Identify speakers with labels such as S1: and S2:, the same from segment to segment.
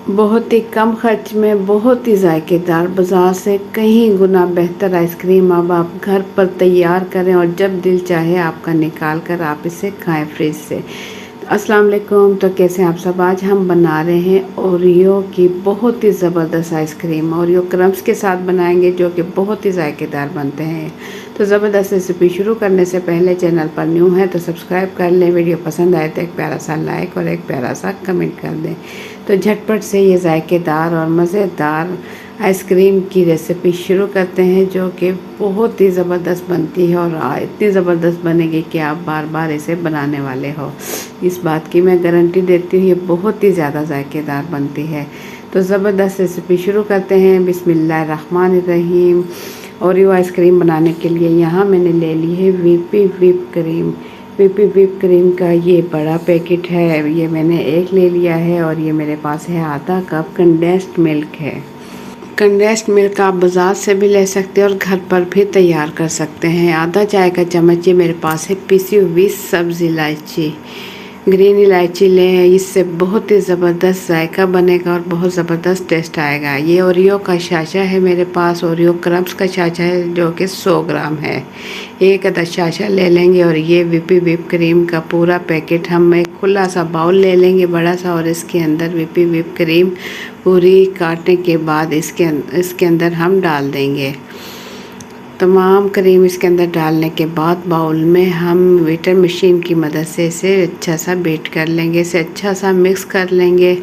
S1: बहुत ही कम खर्च में बहुत ही जायकेदार बाज़ार से कहीं गुना बेहतर आइसक्रीम अब आप घर पर तैयार करें और जब दिल चाहे आपका निकाल कर आप इसे खाएं फ्रिज से। अस्सलाम वालेकुम। तो कैसे आप सब। आज हम बना रहे हैं ओरियो की बहुत ही ज़बरदस्त आइसक्रीम। ओरियो क्रम्स के साथ बनाएंगे जो कि बहुत ही जायकेदार बनते हैं। तो ज़बरदस्त रेसिपी शुरू करने से पहले चैनल पर न्यू है तो सब्सक्राइब कर लें। वीडियो पसंद आए तो एक प्यारा सा लाइक और एक प्यारा सा कमेंट कर दें। तो झटपट से ये जायकेदार और मज़ेदार आइसक्रीम की रेसिपी शुरू करते हैं जो कि बहुत ही ज़बरदस्त बनती है और इतनी ज़बरदस्त बनेगी कि आप बार बार इसे बनाने वाले हो, इस बात की मैं गारंटी देती हूँ। ये बहुत ही ज़्यादा जायकेदार बनती है। तो ज़बरदस्त रेसिपी शुरू करते हैं। बिस्मिल्लाहिर्रहमानिर्रहीम। ओरियो आइसक्रीम बनाने के लिए यहाँ मैंने ले ली है VP whip cream. VP whip cream का ये बड़ा पैकेट है, ये मैंने एक ले लिया है। और ये मेरे पास है आधा कप कंडेंस्ड मिल्क है। कंडेंस्ड मिल्क आप बाज़ार से भी ले सकते हैं और घर पर भी तैयार कर सकते हैं। आधा चाय का चम्मच ये मेरे पास है पिसी हुई सब्ज़ इलायची, ग्रीन इलायची लें, इससे बहुत ही ज़बरदस्त जायका बनेगा और बहुत ज़बरदस्त टेस्ट आएगा। ये ओरियो का शाशा है मेरे पास, ओरियो क्रम्स का शाशा है जो कि 100 ग्राम है। एक आधा शाशा ले लेंगे और ये वीपी व्हिप क्रीम का पूरा पैकेट हम एक खुला सा बाउल ले लेंगे बड़ा सा, और इसके अंदर वीपी व्हिप क्रीम पूरी काटने के बाद इसके अंदर हम डाल देंगे। तमाम क्रीम इसके अंदर डालने के बाद बाउल में हम बीटर मशीन की मदद से इसे अच्छा सा बीट कर लेंगे, इसे अच्छा सा मिक्स कर लेंगे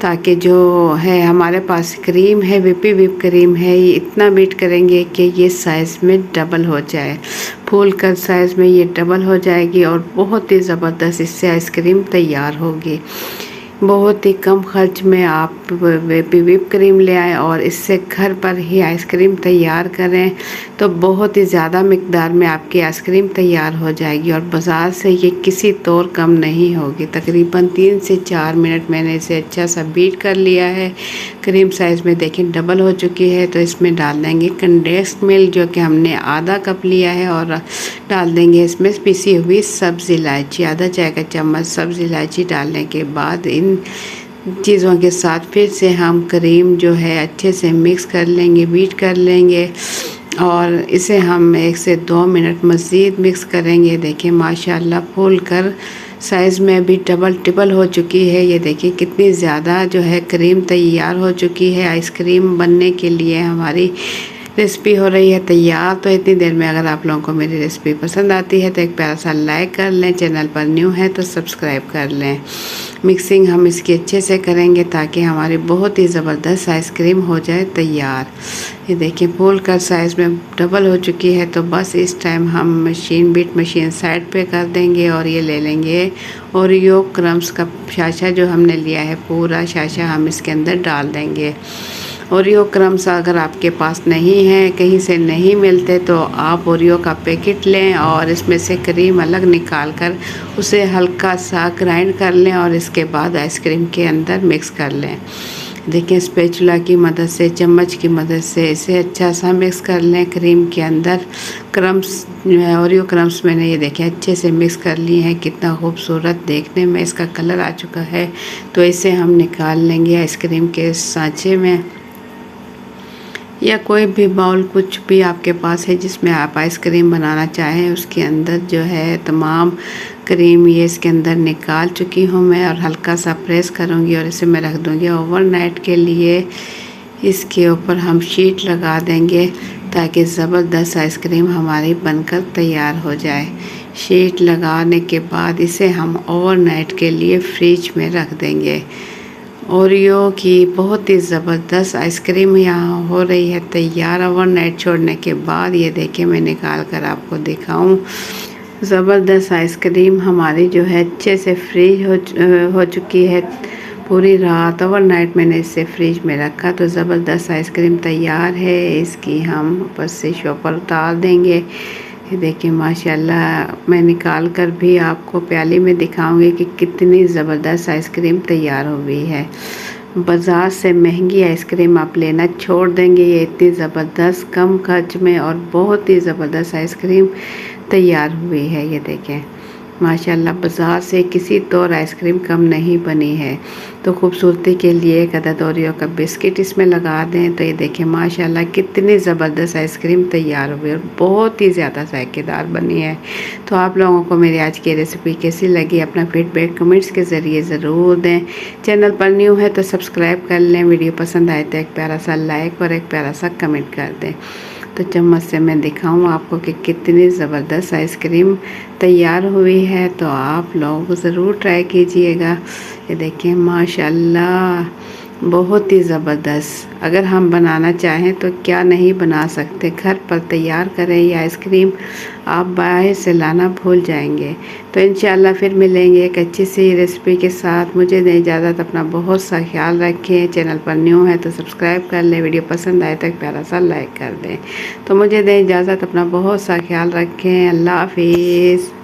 S1: ताकि जो है हमारे पास क्रीम है, वीपी व्हिप क्रीम है, ये इतना बीट करेंगे कि ये साइज़ में डबल हो जाए, फूल कर साइज़ में ये डबल हो जाएगी और बहुत ही ज़बरदस्त इससे आइसक्रीम तैयार होगी। बहुत ही कम खर्च में आप वीपी व्हिप क्रीम ले आएँ और इससे घर पर ही आइसक्रीम तैयार करें तो बहुत ही ज़्यादा मिकदार में आपकी आइसक्रीम तैयार हो जाएगी और बाज़ार से ये किसी तौर कम नहीं होगी। तकरीबन 3 से 4 मिनट मैंने इसे अच्छा सा बीट कर लिया है। क्रीम साइज़ में देखें डबल हो चुकी है। तो इसमें डाल देंगे कंडेंस्ड मिल्क जो कि हमने आधा कप लिया है और डाल देंगे इसमें पिसी हुई सब्ज़ इलायची, आधा चाय का चम्मच सब्ज़ इलायची डालने के बाद इन चीज़ों के साथ फिर से हम क्रीम जो है अच्छे से मिक्स कर लेंगे, बीट कर लेंगे और इसे हम 1 से 2 मिनट मज़ीद मिक्स करेंगे। देखिए माशाल्लाह फूल कर साइज़ में भी डबल ट्रिपल हो चुकी है। ये देखिए कितनी ज़्यादा जो है क्रीम तैयार हो चुकी है। आइसक्रीम बनने के लिए हमारी रेसिपी हो रही है तैयार। तो इतनी देर में अगर आप लोगों को मेरी रेसिपी पसंद आती है तो एक प्यारा सा लाइक कर लें, चैनल पर न्यू है तो सब्सक्राइब कर लें। मिक्सिंग हम इसकी अच्छे से करेंगे ताकि हमारी बहुत ही ज़बरदस्त आइसक्रीम हो जाए तैयार। ये देखिए फूल कर साइज़ में डबल हो चुकी है। तो बस इस टाइम हम बीट मशीन साइड पे कर देंगे और ये ले लेंगे ओरियो क्रम्स का शाशा जो हमने लिया है, पूरा शाशा हम इसके अंदर डाल देंगे। ओरियो क्रम्स अगर आपके पास नहीं है, कहीं से नहीं मिलते, तो आप ओरियो का पैकेट लें और इसमें से क्रीम अलग निकाल कर उसे हल्का सा ग्राइंड कर लें और इसके बाद आइसक्रीम के अंदर मिक्स कर लें। देखिए स्पैचुला की मदद से, चम्मच की मदद से इसे अच्छा सा मिक्स कर लें क्रीम के अंदर। क्रम्स ओरियो क्रम्स मैंने ये देखें अच्छे से मिक्स कर लिए हैं। कितना खूबसूरत देखने में इसका कलर आ चुका है। तो इसे हम निकाल लेंगे आइसक्रीम के सांचे में या कोई भी बाउल, कुछ भी आपके पास है जिसमें आप आइसक्रीम बनाना चाहें, उसके अंदर जो है तमाम क्रीम ये इसके अंदर निकाल चुकी हूँ मैं और हल्का सा प्रेस करूँगी और इसे मैं रख दूँगी ओवरनाइट के लिए। इसके ऊपर हम शीट लगा देंगे ताकि ज़बरदस्त आइसक्रीम हमारी बनकर तैयार हो जाए। शीट लगाने के बाद इसे हम ओवरनाइट के लिए फ्रिज में रख देंगे। ओरियो की बहुत ही ज़बरदस्त आइसक्रीम यहाँ हो रही है तैयार ओवरनाइट छोड़ने के बाद। ये देखिए मैं निकाल कर आपको दिखाऊं। ज़बरदस्त आइसक्रीम हमारी जो है अच्छे से फ्रीज हो चुकी है। पूरी रात ओवरनाइट मैंने इसे फ्रिज में रखा तो ज़बरदस्त आइसक्रीम तैयार है। इसकी हम ऊपर से शॉपर उतार देंगे। ये देखिए माशाल्लाह मैं निकाल कर भी आपको प्याली में दिखाऊंगी कि कितनी ज़बरदस्त आइसक्रीम तैयार हो गई है। बाज़ार से महंगी आइसक्रीम आप लेना छोड़ देंगे, ये इतनी ज़बरदस्त कम खर्च में और बहुत ही ज़बरदस्त आइसक्रीम तैयार हुई है। ये देखें माशाल्लाह बाज़ार से किसी तौर आइसक्रीम कम नहीं बनी है। तो खूबसूरती के लिए एक अदद ओरियो का बिस्किट इसमें लगा दें। तो ये देखें माशाल्लाह कितनी ज़बरदस्त आइसक्रीम तैयार हुई और बहुत ही ज़्यादा जायकेदार बनी है। तो आप लोगों को मेरी आज की रेसिपी कैसी लगी अपना फीडबैक कमेंट्स के ज़रिए ज़रूर दें। चैनल पर न्यू है तो सब्सक्राइब कर लें। वीडियो पसंद आए तो एक प्यारा सा लाइक और एक प्यारा सा कमेंट कर दें। तो चम्मच से मैं दिखाऊं आपको कि कितनी ज़बरदस्त आइसक्रीम तैयार हुई है। तो आप लोग ज़रूर ट्राई कीजिएगा। ये देखिए माशाल्लाह बहुत ही ज़बरदस्त। अगर हम बनाना चाहें तो क्या नहीं बना सकते, घर पर तैयार करें ये आइसक्रीम, आप बाहर से लाना भूल जाएंगे। तो इंशाल्लाह फिर मिलेंगे एक अच्छी सी रेसिपी के साथ। मुझे दें इजाज़त, अपना बहुत सा ख्याल रखें। चैनल पर न्यू है तो सब्सक्राइब कर लें। वीडियो पसंद आए तो एक प्यारा सा लाइक कर दें। तो मुझे दें इजाज़त, अपना बहुत सा ख्याल रखें। अल्लाह हाफिज़।